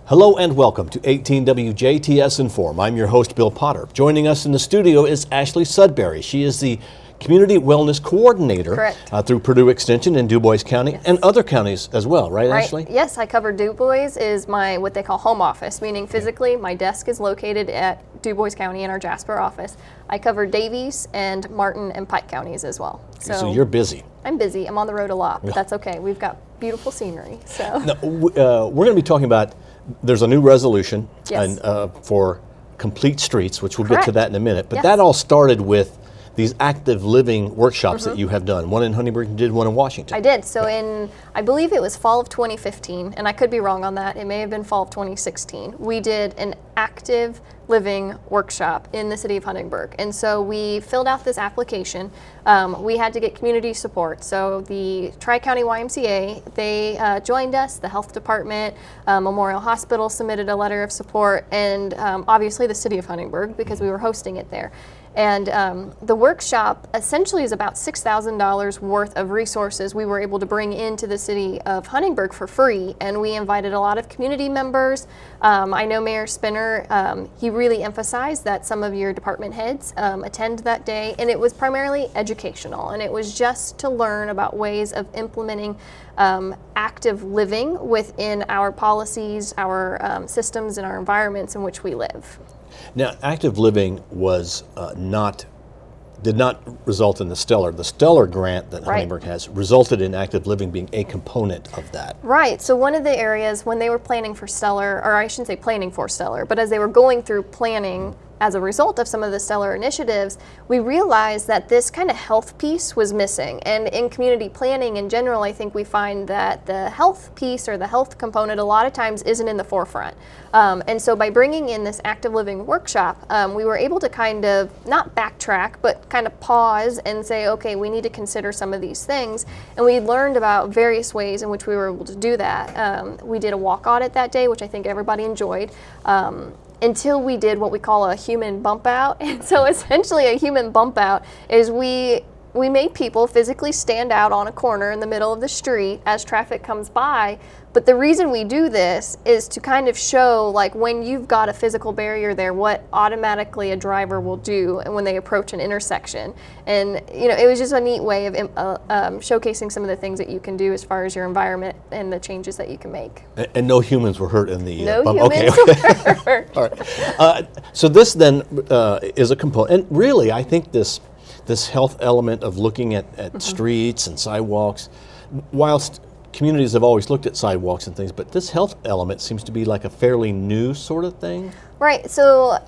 Hello and welcome to 18WJTS in.form. I'm your host, Bill Potter. Joining us in the studio is Ashlee Sudbury. She is the Community Wellness Coordinator through Purdue Extension in Du Bois County and other counties as well, right, Ashlee? Yes, I cover Du Bois is my what they call home office, meaning physically my desk is located at Du Bois County in our Jasper office. I cover Davies and Martin and Pike counties as well. So you're busy. I'm busy. I'm on the road a lot, but that's okay. We've got beautiful scenery. So now, we're going to be talking about, there's a new resolution for complete streets, which we'll get to that in a minute, but that all started with these active living workshops that you have done. One in Huntingburg, you did one in Washington. I did. So in, I believe it was fall of 2015, and I could be wrong on that. It may have been fall of 2016. We did an active living workshop in the city of Huntingburg. And so we filled out this application. We had to get community support. So the Tri-County YMCA, they joined us, the health department, Memorial Hospital submitted a letter of support, and obviously the city of Huntingburg, because we were hosting it there. And the workshop essentially is about $6,000 worth of resources we were able to bring into the city of Huntingburg for free. And we invited a lot of community members. I know Mayor Spinner, he really emphasized that some of your department heads attend that day. And it was primarily educational. And it was just to learn about ways of implementing active living within our policies, our systems, and our environments in which we live. Now, active living was did not result in the Stellar. The Stellar grant that Huntingburg has resulted in active living being a component of that. Right. So one of the areas when they were planning for Stellar, or I shouldn't say planning for Stellar, but as they were going through planning as a result of some of the Stellar initiatives, we realized that this kind of health piece was missing. And in community planning in general, I think we find that the health piece or the health component a lot of times isn't in the forefront. And so by bringing in this active living workshop, we were able to kind of not backtrack, but kind of pause and say, okay, we need to consider some of these things. And we learned about various ways in which we were able to do that. We did a walk audit that day, which I think everybody enjoyed. Until we did what we call a human bump out. And so essentially a human bump out is we made people physically stand out on a corner in the middle of the street as traffic comes by. But the reason we do this is to kind of show, like, when you've got a physical barrier there, what automatically a driver will do and when they approach an intersection. And you know, it was just a neat way of showcasing some of the things that you can do as far as your environment and the changes that you can make. And no humans were hurt in the bump. Humans were hurt. All right. So this then is a component, and really I think this health element of looking at streets and sidewalks, whilst communities have always looked at sidewalks and things, but this health element seems to be like a fairly new sort of thing. Right. So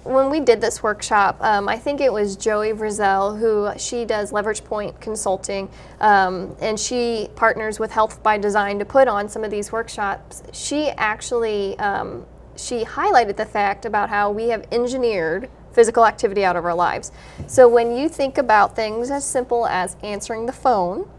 when we did this workshop, I think it was Joey Frizzell, who she does Leverage Point Consulting, and she partners with Health by Design to put on some of these workshops. She actually she highlighted the fact about how we have engineered physical activity out of our lives. So when you think about things as simple as answering the phone,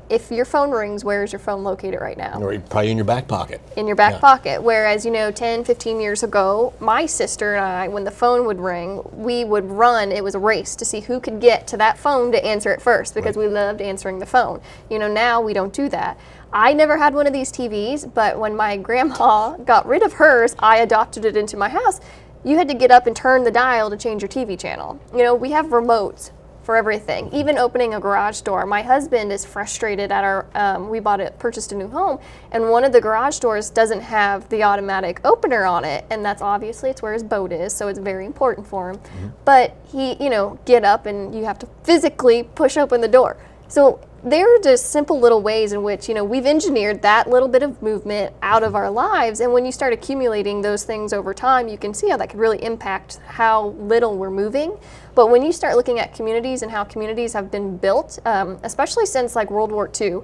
if your phone rings, where is your phone located right now? Or probably in your back pocket. In your back pocket. Whereas, you know, 10, 15 years ago, my sister and I, when the phone would ring, we would run. It was a race to see who could get to that phone to answer it first, because we loved answering the phone. You know, now we don't do that. I never had one of these TVs, but when my grandma got rid of hers, I adopted it into my house. You had to get up and turn the dial to change your TV channel. You know, we have remotes for everything, even opening a garage door. My husband is frustrated at our, we purchased a new home, and one of the garage doors doesn't have the automatic opener on it, and that's obviously, it's where his boat is, so it's very important for him. But he, you know, get up and you have to physically push open the door. So there are just simple little ways in which, you know, we've engineered that little bit of movement out of our lives, and when you start accumulating those things over time, you can see how that could really impact how little we're moving. But when you start looking at communities and how communities have been built, especially since like World War II,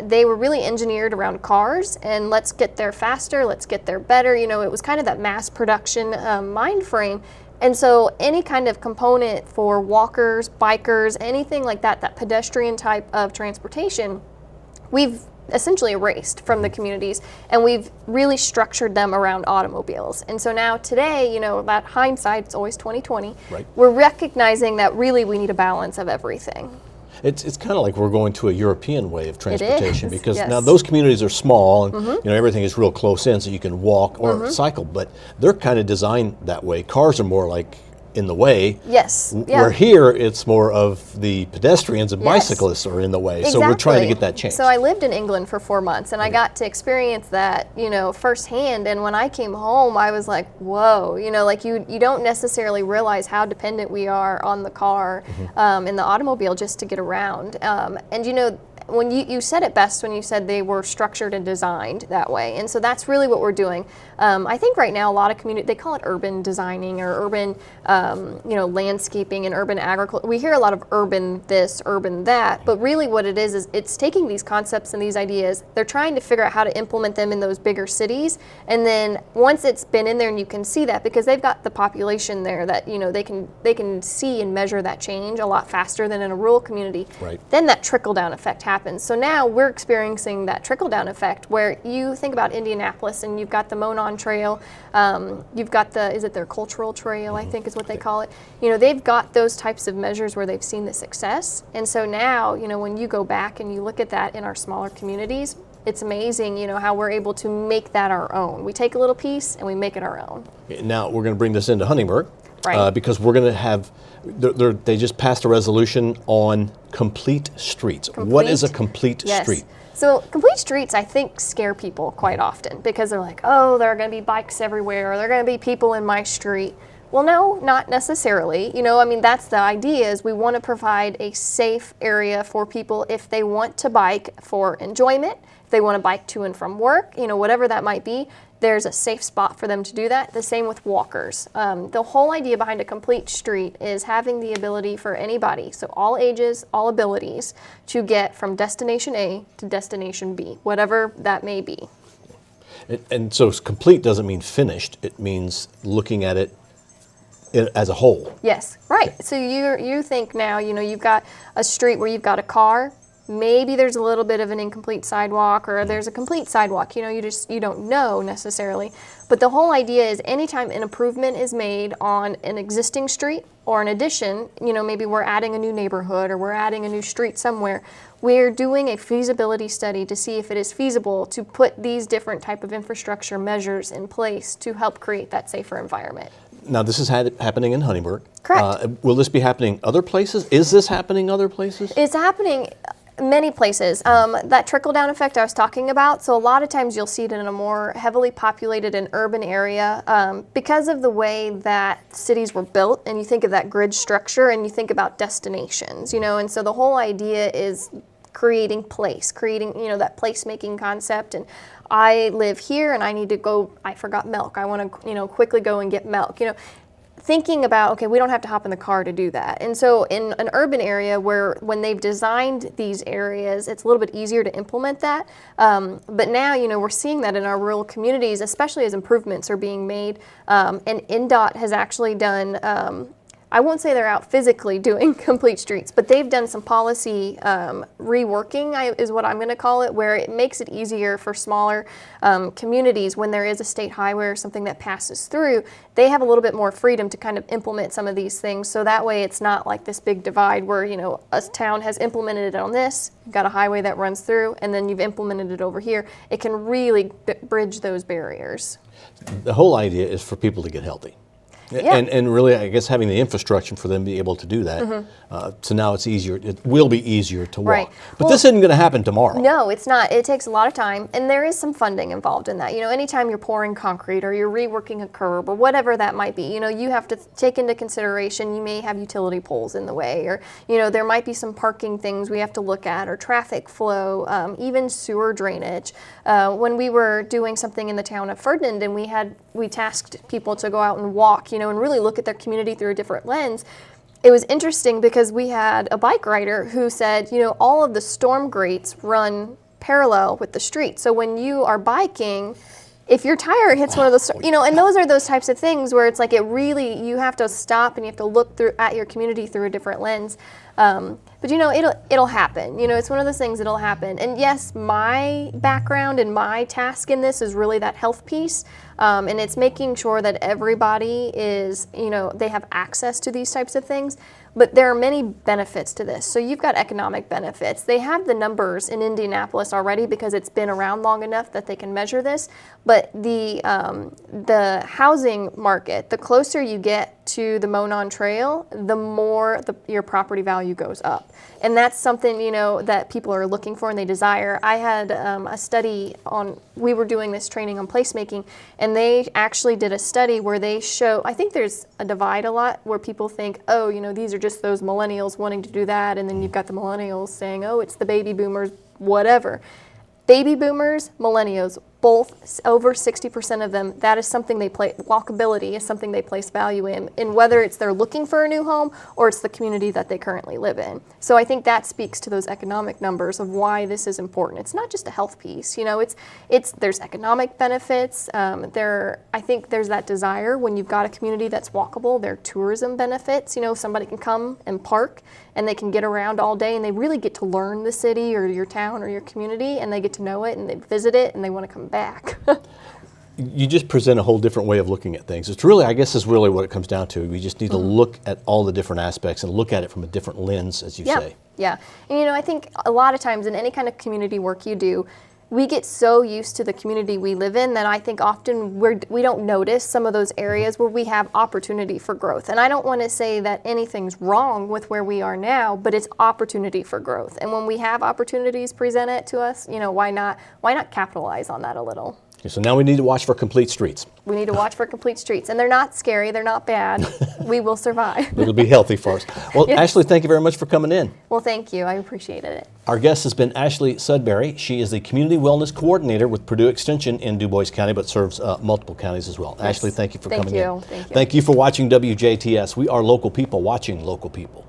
they were really engineered around cars, and let's get there faster, let's get there better. You know, it was kind of that mass production mind frame. And so any kind of component for walkers, bikers, anything like that, that pedestrian type of transportation, we've essentially erased from the communities, and we've really structured them around automobiles. And so now today, you know, that hindsight, it's always 2020, we're recognizing that really we need a balance of everything. It's kind of like we're going to a European way of transportation is, because yes. now those communities are small and you know everything is real close in, so you can walk or cycle, but they're kind of designed that way. Cars are more like in the way. Yes. Where here it's more of the pedestrians and Yes. bicyclists are in the way. Exactly. So we're trying to get that changed. So I lived in England for 4 months, and I got to experience that, you know, firsthand. And when I came home, I was like, whoa, you know, like you don't necessarily realize how dependent we are on the car and the automobile just to get around. And you know, when you said it best when you said they were structured and designed that way, and so that's really what we're doing. I think right now a lot of community, they call it urban designing or urban, you know, landscaping and urban agriculture. We hear a lot of urban this, urban that, but really what it is it's taking these concepts and these ideas, they're trying to figure out how to implement them in those bigger cities, and then once it's been in there and you can see that because they've got the population there that, you know, they can see and measure that change a lot faster than in a rural community. Right. Then that trickle down effect happens. So now we're experiencing that trickle down effect where you think about Indianapolis and you've got the Monon Trail, you've got is it their cultural trail, I think is what they call it. You know, they've got those types of measures where they've seen the success. And so now, you know, when you go back and you look at that in our smaller communities, it's amazing, you know, how we're able to make that our own. We take a little piece and we make it our own. Now we're going to bring this into Huntingburg. Right. Because we're going to have, they just passed a resolution on complete streets. What is a complete street? So complete streets, I think, scare people quite often because they're like, oh, there are going to be bikes everywhere, or there are going to be people in my street. Well, no, not necessarily. You know, I mean, that's the idea is we want to provide a safe area for people if they want to bike for enjoyment, if they want to bike to and from work, you know, whatever that might be. There's a safe spot for them to do that. The same with walkers. The whole idea behind a complete street is having the ability for anybody, so all ages, all abilities, to get from destination A to destination B, whatever that may be. And so complete doesn't mean finished. It means looking at it as a whole. Yes, right. So you think now, you know, you've got a street where you've got a car. Maybe there's a little bit of an incomplete sidewalk or there's a complete sidewalk, you know, you don't know necessarily. But the whole idea is anytime an improvement is made on an existing street or an addition, you know, maybe we're adding a new neighborhood or we're adding a new street somewhere, we're doing a feasibility study to see if it is feasible to put these different type of infrastructure measures in place to help create that safer environment. Now, this is happening in Huntingburg. Correct. Will this be happening other places? Is this happening other places? It's happening many places. That trickle-down effect I was talking about, so a lot of times you'll see it in a more heavily populated and urban area because of the way that cities were built, and you think of that grid structure and you think about destinations, you know, and so the whole idea is creating, you know, that place-making concept. And I live here and I need to go, I forgot milk, I want to, you know, quickly go and get milk, you know, thinking about, okay, we don't have to hop in the car to do that. And so in an urban area where when they've designed these areas, it's a little bit easier to implement that. But now, you know, we're seeing that in our rural communities, especially as improvements are being made. And INDOT has actually done, I won't say they're out physically doing complete streets, but they've done some policy reworking, is what I'm going to call it, where it makes it easier for smaller communities when there is a state highway or something that passes through. They have a little bit more freedom to kind of implement some of these things, so that way it's not like this big divide where, you know, a town has implemented it on this, you've got a highway that runs through, and then you've implemented it over here. It can really bridge those barriers. The whole idea is for people to get healthy. Yeah. And really, I guess, having the infrastructure for them to be able to do that. So now it's easier. It will be easier to walk. Right. But this isn't going to happen tomorrow. No, it's not. It takes a lot of time, and there is some funding involved in that. You know, anytime you're pouring concrete or you're reworking a curb or whatever that might be, you know, you have to take into consideration you may have utility poles in the way, or, you know, there might be some parking things we have to look at, or traffic flow, even sewer drainage. When we were doing something in the town of Ferdinand and we tasked people to go out and walk, you know, and really look at their community through a different lens, it was interesting because we had a bike rider who said, you know, all of the storm grates run parallel with the street. So when you are biking, if your tire hits one of those, you know, and those are those types of things where it's like it really, you have to stop and you have to look at your community through a different lens. But you know, it'll happen. You know, it's one of those things that'll happen. And yes, my background and my task in this is really that health piece. And it's making sure that everybody is, you know, they have access to these types of things. But there are many benefits to this. So you've got economic benefits. They have the numbers in Indianapolis already because it's been around long enough that they can measure this. But the housing market, the closer you get to the Monon Trail, the more your property value goes up. And that's something, you know, that people are looking for and they desire. I had a study on, we were doing this training on placemaking, and they actually did a study where they show, I think there's a divide a lot where people think, oh, you know, these are just those millennials wanting to do that, and then you've got the millennials saying, oh, it's the baby boomers, whatever. Baby boomers, millennials, both over 60% of them, that is something they walkability is something they place value in whether it's they're looking for a new home or it's the community that they currently live in. So I think that speaks to those economic numbers of why this is important. It's not just a health piece, you know, there's economic benefits. I think there's that desire when you've got a community that's walkable, there are tourism benefits, you know, somebody can come and park and they can get around all day and they really get to learn the city or your town or your community, and they get to know it and they visit it and they want to come back. You just present a whole different way of looking at things. It's really, I guess, is really what it comes down to. We just need to look at all the different aspects and look at it from a different lens, as you say. Yeah, and you know, I think a lot of times in any kind of community work you do, we get so used to the community we live in that I think often we don't notice some of those areas where we have opportunity for growth. And I don't want to say that anything's wrong with where we are now, but it's opportunity for growth. And when we have opportunities presented to us, you know, why not capitalize on that a little? Okay, so now we need to watch for complete streets. We need to watch for complete streets. And they're not scary, they're not bad. We will survive. It'll be healthy for us. Well, Yes. Ashlee, thank you very much for coming in. Well, thank you. I appreciated it. Our guest has been Ashlee Sudbury. She is the Community Wellness Coordinator with Purdue Extension in Du Bois County, but serves multiple counties as well. Yes. Ashlee, thank you for coming in. Thank you. Thank you for watching WJTS. We are local people watching local people.